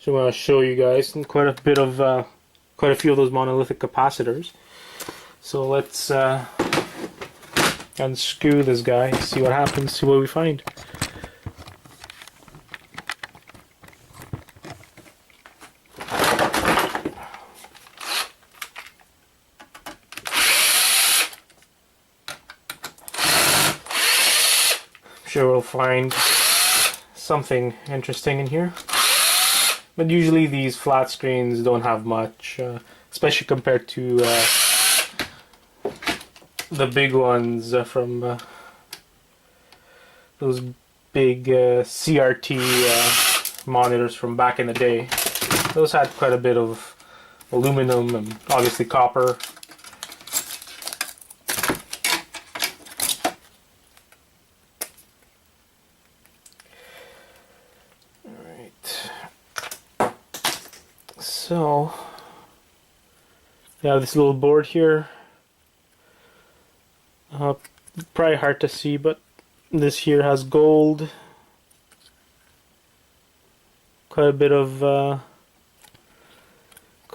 So I want to show you guys quite a few of those monolithic capacitors. So let's unscrew this guy, see what happens, see what we find. I'm sure we'll find something interesting in here. But usually these flat screens don't have much, especially compared to the big ones from those big CRT monitors from back in the day. Those had quite a bit of aluminum and obviously copper. So, yeah, this little board here, probably hard to see, but this here has gold, quite a bit of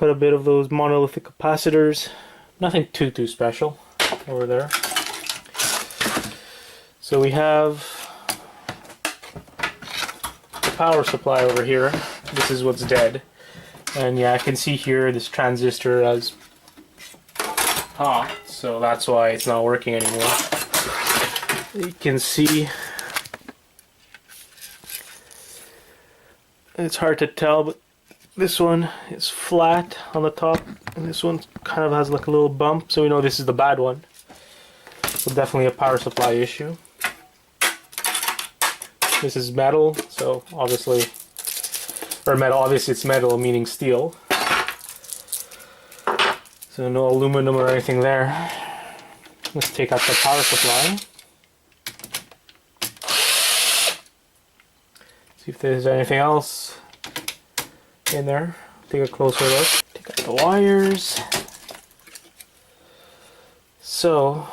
those monolithic capacitors. Nothing too special over there. So we have the power supply over here. This is what's dead. And yeah, I can see here this transistor as hot, so that's why it's not working anymore. You can see it's hard to tell, but this one is flat on the top, and this one kind of has like a little bump, so we know this is the bad one. So definitely a power supply issue. This is metal, so obviously. Or metal, obviously it's metal, meaning steel. So no aluminum or anything there. Let's take out the power supply. See if there's anything else in there. Take a closer look. Take out the wires. So,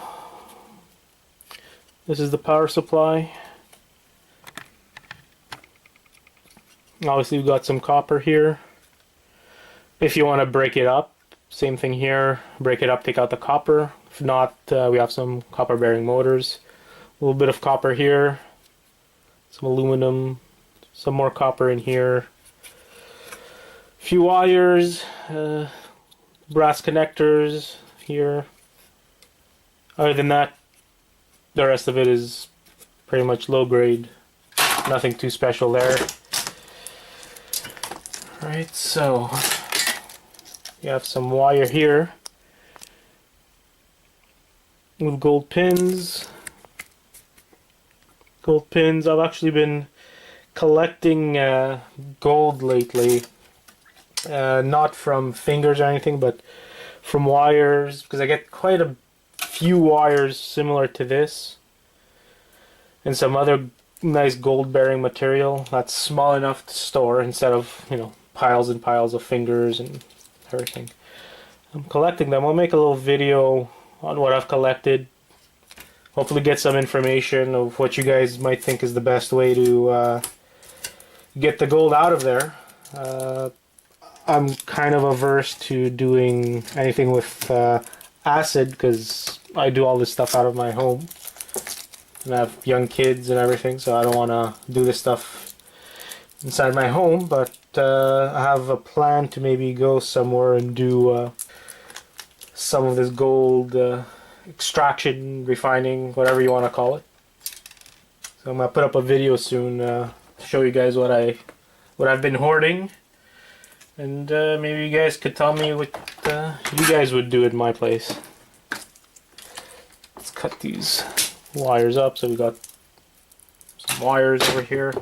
this is the power supply. Obviously we've got some copper here. If you want to break it up, same thing here. Break it up, take out the copper. If not, we have some copper bearing motors. A little bit of copper here. Some aluminum. Some more copper in here. A few wires. Brass connectors here. Other than that, the rest of it is pretty much low grade. Nothing too special there. Right, so you have some wire here with gold pins. Gold pins. I've actually been collecting gold lately, not from fingers or anything, but from wires, because I get quite a few wires similar to this and some other nice gold bearing material that's small enough to store instead of, you know, piles and piles of fingers and everything. I'm collecting them. I'll make a little video on what I've collected. Hopefully get some information of what you guys might think is the best way to get the gold out of there. I'm kind of averse to doing anything with acid because I do all this stuff out of my home. And I have young kids and everything, so I don't want to do this stuff inside my home, but I have a plan to maybe go somewhere and do some of this gold extraction, refining, whatever you want to call it. So I'm gonna put up a video soon to show you guys what I've been hoarding, and maybe you guys could tell me what you guys would do at my place. Let's cut these wires up. So we got some wires over here.